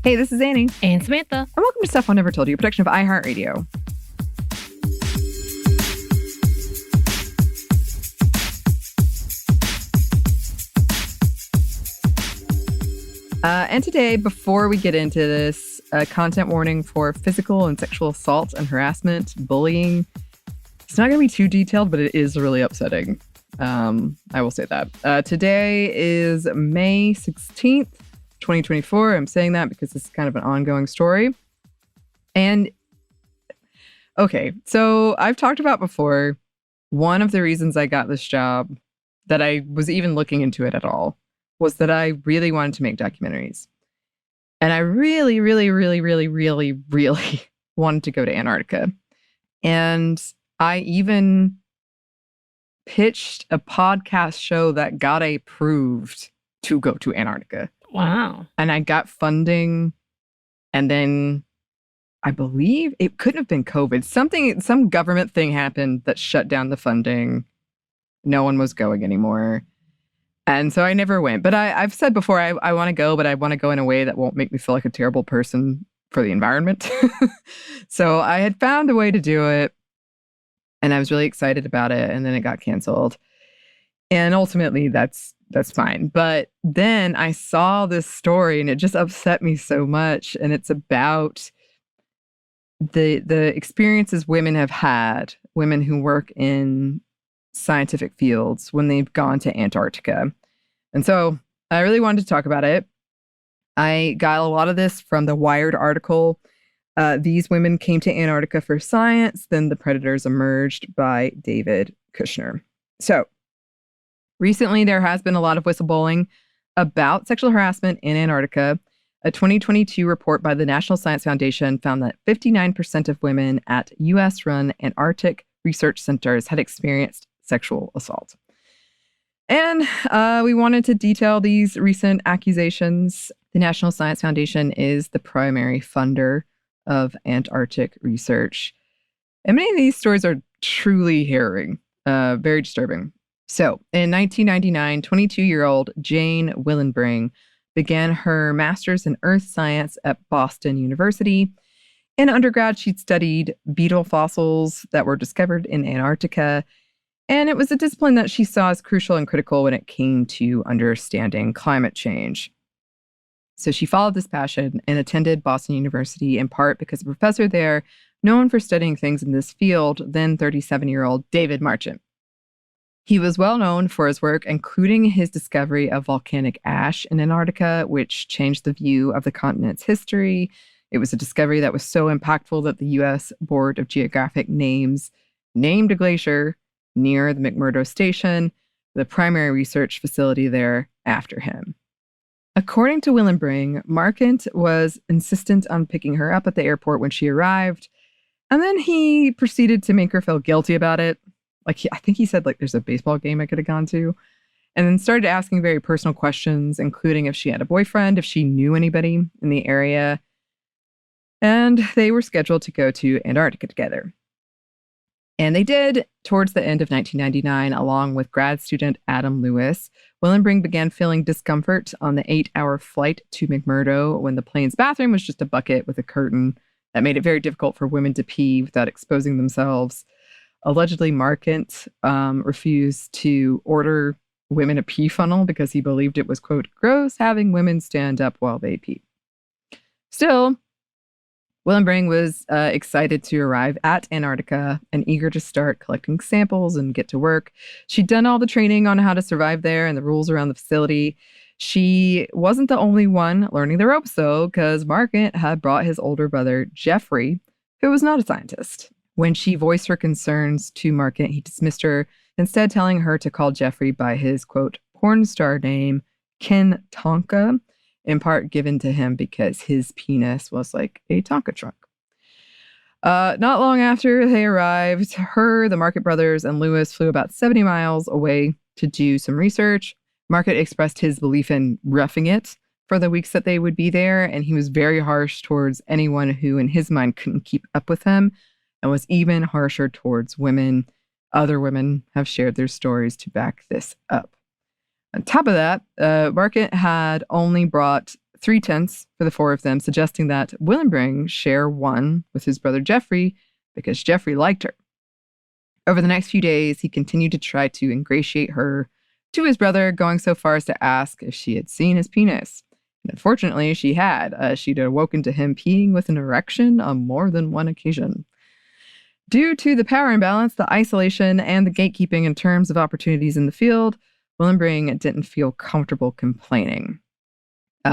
Hey, this is Annie. And Samantha. And welcome to Stuff I'll Never Told You, a production of iHeartRadio. And today, before we get into this, content warning for physical and sexual assault and harassment, bullying. It's not going to be too detailed, but it is really upsetting. I will say that. Today is May 16th, 2024. I'm saying that because this is kind of an ongoing story. And, okay, so I've talked about before, one of the reasons I got this job, that I was even looking into it at all, was that I really wanted to make documentaries. And I really, really, really, really, really, really wanted to go to Antarctica. And I even pitched a podcast show that got approved to go to Antarctica. Wow. And I got funding. And then I believe it couldn't have been COVID. Some government thing happened that shut down the funding. No one was going anymore. And so I never went. But I've said before, I want to go, but I want to go in a way that won't make me feel like a terrible person for the environment. So I had found a way to do it. And I was really excited about it. And then it got canceled. And ultimately, that's fine. But then I saw this story and it just upset me so much. And it's about the experiences women have had, women who work in scientific fields when they've gone to Antarctica. And so I really wanted to talk about it. I got a lot of this from the Wired article. These women came to Antarctica for science, then the predators emerged, by David Kushner. So recently there has been a lot of whistleblowing about sexual harassment in Antarctica. A 2022 report by the National Science Foundation found that 59% of women at U.S.-run Antarctic research centers had experienced sexual assault. And we wanted to detail these recent accusations. The National Science Foundation is the primary funder of Antarctic research. And many of these stories are truly harrowing, very disturbing. So in 1999, 22-year-old Jane Willenbring began her master's in earth science at Boston University. In undergrad, she'd studied beetle fossils that were discovered in Antarctica. And it was a discipline that she saw as crucial and critical when it came to understanding climate change. So she followed this passion and attended Boston University in part because a professor there, known for studying things in this field, then 37-year-old David Marchant. He was well known for his work, including his discovery of volcanic ash in Antarctica, which changed the view of the continent's history. It was a discovery that was so impactful that the U.S. Board of Geographic Names named a glacier near the McMurdo Station, the primary research facility there, after him. According to Willenbring, Marchant was insistent on picking her up at the airport when she arrived, and then he proceeded to make her feel guilty about it. I think he said, there's a baseball game I could have gone to, and then started asking very personal questions, including if she had a boyfriend, if she knew anybody in the area, and they were scheduled to go to Antarctica together. And they did towards the end of 1999, along with grad student Adam Lewis. Willenbring began feeling discomfort on the 8-hour flight to McMurdo when the plane's bathroom was just a bucket with a curtain that made it very difficult for women to pee without exposing themselves. Allegedly, Marchant refused to order women a pee funnel because he believed it was, quote, gross having women stand up while they pee. Still, Willenbring was excited to arrive at Antarctica and eager to start collecting samples and get to work. She'd done all the training on how to survive there and the rules around the facility. She wasn't the only one learning the ropes, though, because Marchant had brought his older brother, Jeffrey, who was not a scientist. When she voiced her concerns to Marchant, he dismissed her, instead telling her to call Jeffrey by his, quote, porn star name, Ken Tonka, in part given to him because his penis was like a Tonka truck. Not long after they arrived, the Marchant brothers, and Lewis flew about 70 miles away to do some research. Marchant expressed his belief in roughing it for the weeks that they would be there, and he was very harsh towards anyone who, in his mind, couldn't keep up with him, and was even harsher towards women. Other women have shared their stories to back this up. On top of that, Marchant had only brought 3 tents for the 4 of them, suggesting that Willenbring share one with his brother Jeffrey because Jeffrey liked her. Over the next few days, he continued to try to ingratiate her to his brother, going so far as to ask if she had seen his penis. And unfortunately, she had. She'd awoken to him peeing with an erection on more than one occasion. Due to the power imbalance, the isolation, and the gatekeeping in terms of opportunities in the field, Willenbring didn't feel comfortable complaining.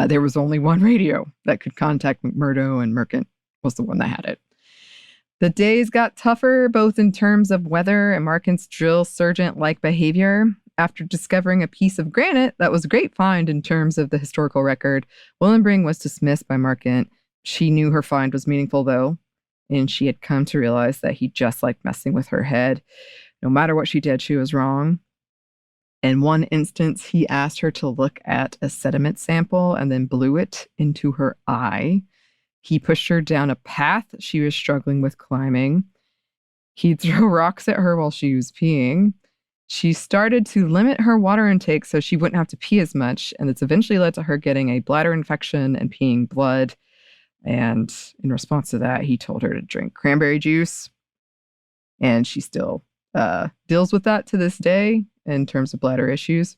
There was only one radio that could contact McMurdo, and Merkant was the one that had it. The days got tougher, both in terms of weather and Markant's drill sergeant-like behavior. After discovering a piece of granite that was a great find in terms of the historical record, Willenbring was dismissed by Markant. She knew her find was meaningful, though, and she had come to realize that he just liked messing with her head. No matter what she did, she was wrong. In one instance, he asked her to look at a sediment sample and then blew it into her eye. He pushed her down a path she was struggling with climbing. He'd throw rocks at her while she was peeing. She started to limit her water intake so she wouldn't have to pee as much, and it's eventually led to her getting a bladder infection and peeing blood. And in response to that, he told her to drink cranberry juice. And she still deals with that to this day in terms of bladder issues.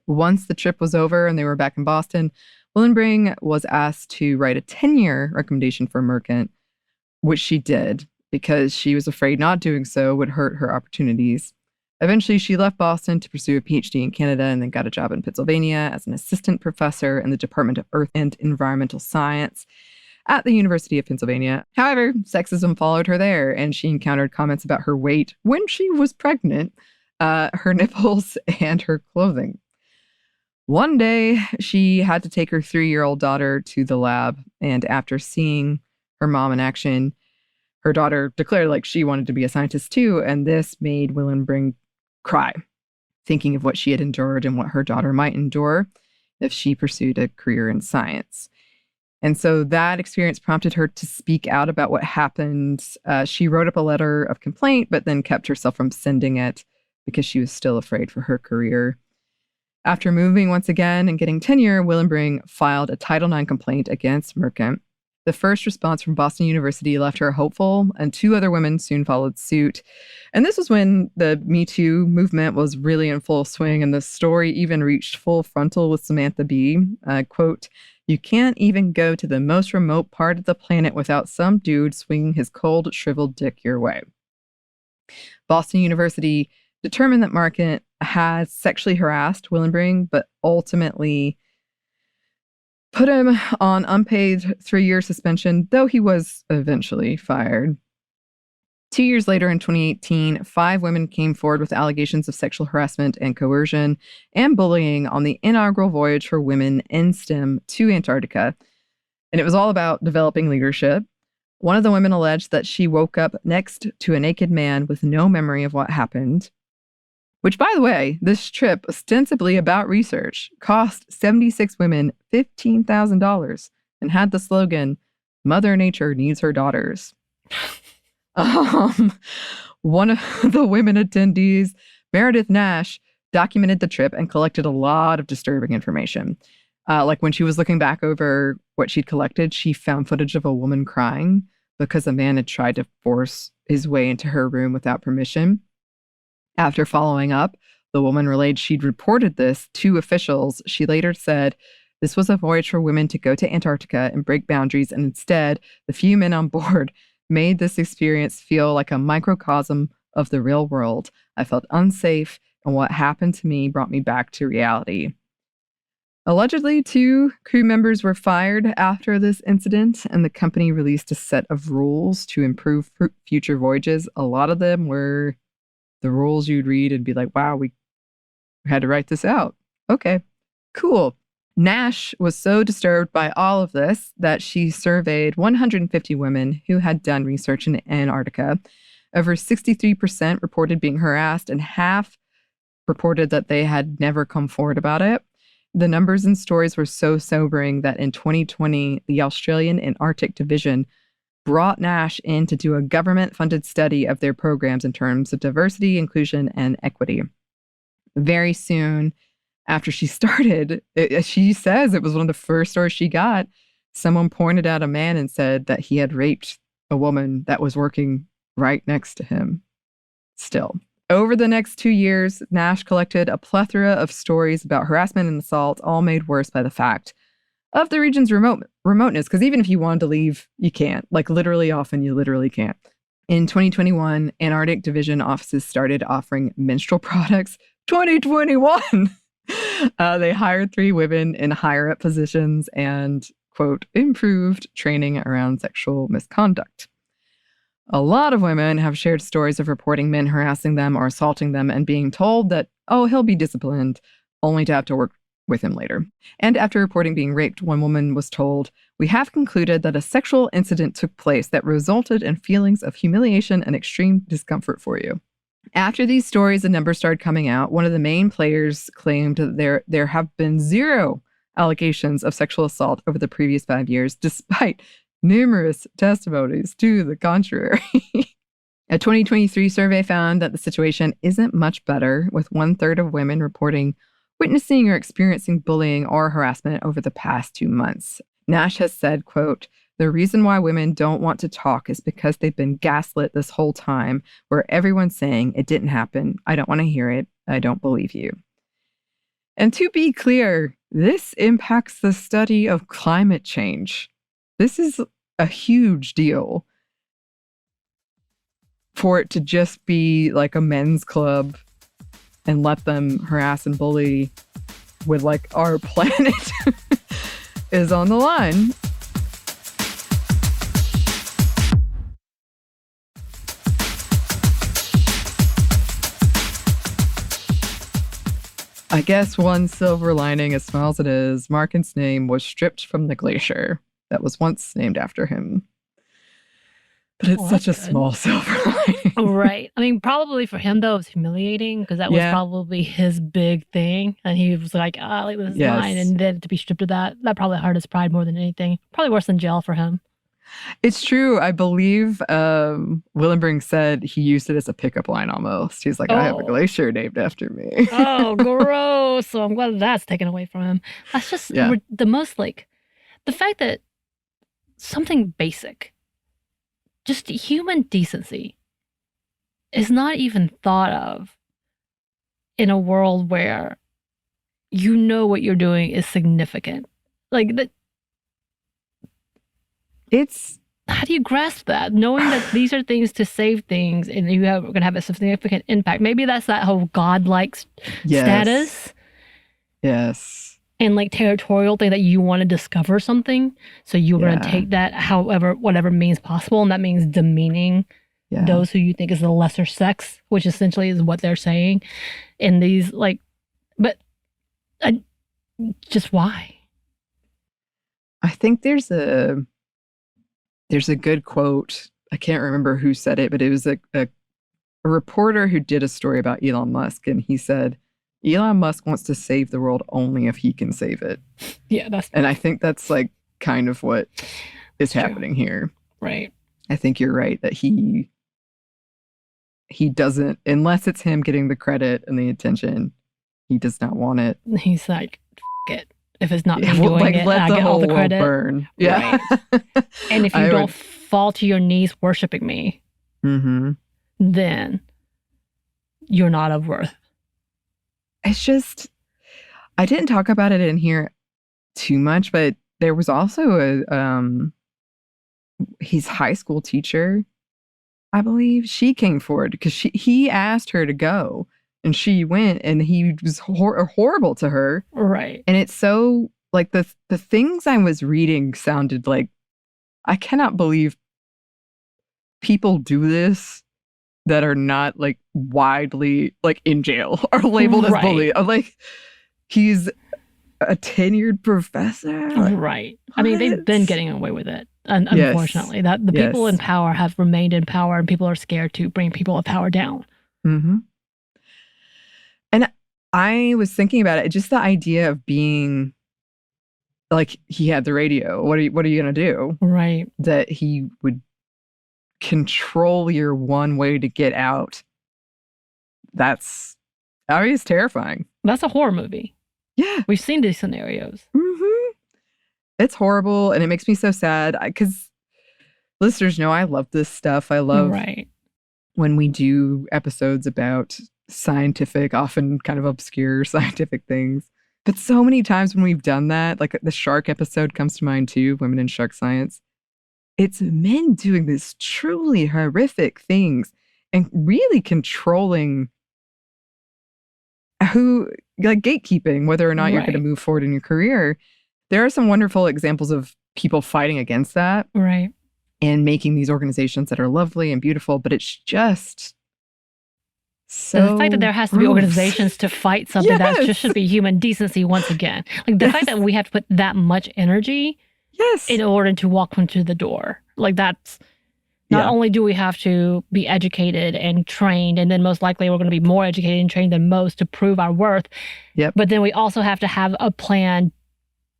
Once the trip was over and they were back in Boston, Willenbring was asked to write a tenure recommendation for Merkant, which she did because she was afraid not doing so would hurt her opportunities. Eventually, she left Boston to pursue a PhD in Canada and then got a job in Pennsylvania as an assistant professor in the Department of Earth and Environmental Science at the University of Pennsylvania. However, sexism followed her there, and she encountered comments about her weight when she was pregnant, her nipples, and her clothing. One day, she had to take her 3-year-old daughter to the lab, and after seeing her mom in action, her daughter declared she wanted to be a scientist too, and this made Willenbring cry, thinking of what she had endured and what her daughter might endure if she pursued a career in science. And so that experience prompted her to speak out about what happened. She wrote up a letter of complaint, but then kept herself from sending it because she was still afraid for her career. After moving once again and getting tenure, Willenbring filed a Title IX complaint against Merkant. The first response from Boston University left her hopeful, and 2 other women soon followed suit. And this was when the Me Too movement was really in full swing, and the story even reached full frontal with Samantha Bee. Quote, "You can't even go to the most remote part of the planet without some dude swinging his cold, shriveled dick your way." Boston University determined that Markant had sexually harassed Willenbring, but ultimately put him on unpaid 3-year suspension, though he was eventually fired. 2 years later, in 2018, 5 women came forward with allegations of sexual harassment and coercion and bullying on the inaugural voyage for women in STEM to Antarctica. And it was all about developing leadership. One of the women alleged that she woke up next to a naked man with no memory of what happened. Which, by the way, this trip, ostensibly about research, cost 76 women $15,000 and had the slogan, "Mother Nature needs her daughters." One of the women attendees, Meredith Nash, documented the trip and collected a lot of disturbing information. When she was looking back over what she'd collected, she found footage of a woman crying because a man had tried to force his way into her room without permission. After following up, the woman relayed she'd reported this to officials. She later said, "This was a voyage for women to go to Antarctica and break boundaries, and instead, the few men on board made this experience feel like a microcosm of the real world. I felt unsafe, and what happened to me brought me back to reality." Allegedly, 2 crew members were fired after this incident, and the company released a set of rules to improve future voyages. A lot of them were the rules you'd read and be like, wow, we had to write this out. Okay, cool. Nash was so disturbed by all of this that she surveyed 150 women who had done research in Antarctica. Over 63% reported being harassed, and half reported that they had never come forward about it. The numbers and stories were so sobering that in 2020, the Australian and Arctic Division brought Nash in to do a government-funded study of their programs in terms of diversity, inclusion, and equity. Very soon, After she started, she says it was one of the first stories she got. Someone pointed out a man and said that he had raped a woman that was working right next to him still. Over the next 2 years, Nash collected a plethora of stories about harassment and assault, all made worse by the fact of the region's remoteness. Because even if you wanted to leave, you can't. Like literally, often you literally can't. In 2021, Antarctic Division offices started offering menstrual products. 2021! They hired 3 women in higher up positions and, quote, improved training around sexual misconduct. A lot of women have shared stories of reporting men harassing them or assaulting them and being told that, oh, he'll be disciplined, only to have to work with him later. And after reporting being raped, one woman was told, we have concluded that a sexual incident took place that resulted in feelings of humiliation and extreme discomfort for you. After these stories and numbers started coming out, one of the main players claimed that there have been 0 allegations of sexual assault over the previous 5 years, despite numerous testimonies to the contrary. A 2023 survey found that the situation isn't much better, with 1/3 of women reporting witnessing or experiencing bullying or harassment over the past 2 months. Nash has said, quote, the reason why women don't want to talk is because they've been gaslit this whole time, where everyone's saying it didn't happen. I don't want to hear it. I don't believe you. And to be clear, this impacts the study of climate change. This is a huge deal for it to just be like a men's club and let them harass and bully with like our planet is on the line. I guess one silver lining, as small as it is, Markin's name was stripped from the glacier that was once named after him. But it's such a small silver lining. Right. I mean, probably for him, though, it was humiliating because that was probably his big thing. And he was like, like this is mine. And then to be stripped of that probably hurt his pride more than anything. Probably worse than jail for him. It's true. I believe Willenbring said he used it as a pickup line almost. He's like, I have a glacier named after me. Oh, gross. So I'm glad that's taken away from him. That's just the most like the fact that something basic, just human decency, is not even thought of in a world where you know what you're doing is significant. Like that. It's how do you grasp that? Knowing that these are things to save things and you're going to have a significant impact. Maybe that's that whole godlike status. Yes. And like territorial thing that you want to discover something. So you're going to take that whatever means possible. And that means demeaning those who you think is the lesser sex, which essentially is what they're saying. And these like, but just why? I think there's a good quote. I can't remember who said it, but it was a reporter who did a story about Elon Musk. And he said, Elon Musk wants to save the world only if he can save it. Yeah, and I think that's like kind of what is happening here. Right. I think you're right that he doesn't, unless it's him getting the credit and the attention, he does not want it. He's like, F it. If it's not me doing it, I get all the credit. Burn. Yeah. Right. And if you don't fall to your knees worshiping me, then you're not of worth. It's just, I didn't talk about it in here too much, but there was also his high school teacher, I believe. She came forward because he asked her to go. And she went, and he was horrible to her. Right. And it's so, like, the things I was reading sounded like, I cannot believe people do this that are not, like, widely, like, in jail or labeled as bully. Like, he's a tenured professor. Like, right. What? I mean, they've been getting away with it, unfortunately. That the people in power have remained in power, and people are scared to bring people of power down. Mm-hmm. And I was thinking about it, just the idea of being like, he had the radio. What are you going to do? Right. That he would control your one way to get out. It's terrifying. That's a horror movie. Yeah. We've seen these scenarios. Mm-hmm. It's horrible, and it makes me so sad because listeners know I love this stuff. I love when we do episodes about scientific, often kind of obscure scientific things. But so many times when we've done that, like the shark episode comes to mind too, Women in Shark Science. It's men doing this truly horrific things and really controlling who, like gatekeeping, whether or not you're going to move forward in your career. There are some wonderful examples of people fighting against that. Right. And making these organizations that are lovely and beautiful, but it's just so the fact that there has to be organizations to fight something that just should be human decency once again. Like the fact that we have to put that much energy in order to walk into the door. Like that's not only do we have to be educated and trained, and then most likely we're going to be more educated and trained than most to prove our worth. But then we also have to have a plan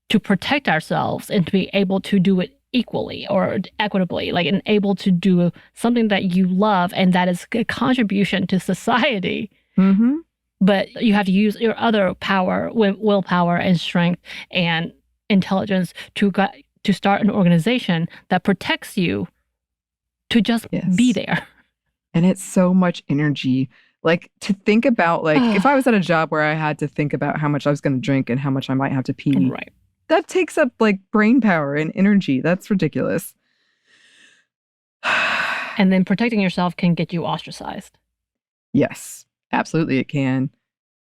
to protect ourselves and to be able to do it equally or equitably, like, and able to do something that you love and that is a contribution to society. Mm-hmm. But you have to use your other power, willpower and strength and intelligence to start an organization that protects you to just be there. And it's so much energy. Like, to think about, like, if I was at a job where I had to think about how much I was going to drink and how much I might have to pee. Right. That takes up like brain power and energy. That's ridiculous. And then protecting yourself can get you ostracized. Yes, absolutely it can.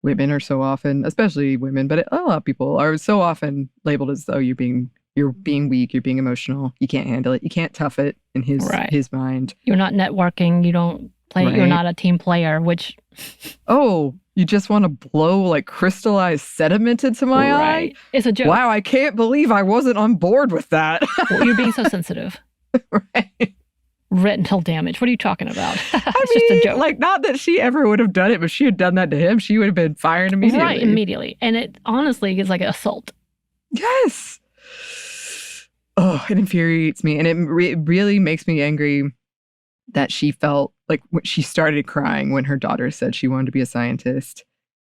Women are so often, especially women, but a lot of people are so often labeled as though you're being weak, you're being emotional, you can't handle it, you can't tough it in his mind. You're not networking, you don't play, you're not a team player, which... You just want to blow like crystallized sediment into my eye? It's a joke. Wow, I can't believe I wasn't on board with that. You're being so sensitive. Retinal damage. What are you talking about? It's just a joke. Like, not that she ever would have done it, but if she had done that to him, she would have been fired immediately. Right, immediately. And it honestly is like an assault. Yes. Oh, it infuriates me. And it really makes me angry that she felt like she started crying when her daughter said she wanted to be a scientist.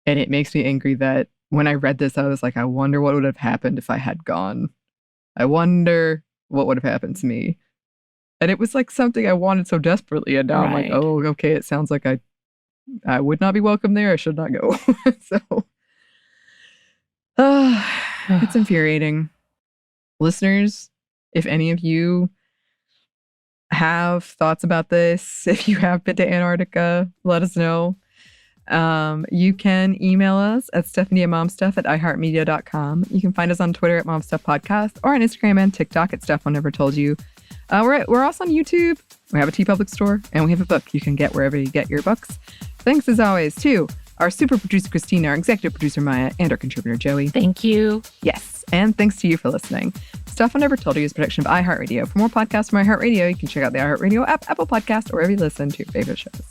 And it makes me angry that when I read this, I was like, I wonder what would have happened if I had gone. I wonder what would have happened to me. And it was like something I wanted so desperately. And now I'm like, oh, okay, it sounds like I would not be welcome there. I should not go. So it's infuriating. Listeners, if any of you have thoughts about this, if you have been to Antarctica, let us know. You can email us at stephanie@momstuff@iheartmedia.com. You can find us on Twitter @momstuffpodcast or on Instagram and TikTok at Steph One Never Told You. We're also on YouTube. We have a TeePublic store, and we have a book you can get wherever you get your books. Thanks as always to our super producer Christina, our executive producer Maya, and our contributor Joey. Thank you. Yes, and thanks to you for listening. Stuff I Never Told You is a production of iHeartRadio. For more podcasts from iHeartRadio, you can check out the iHeartRadio app, Apple Podcast, or wherever you listen to your favorite shows.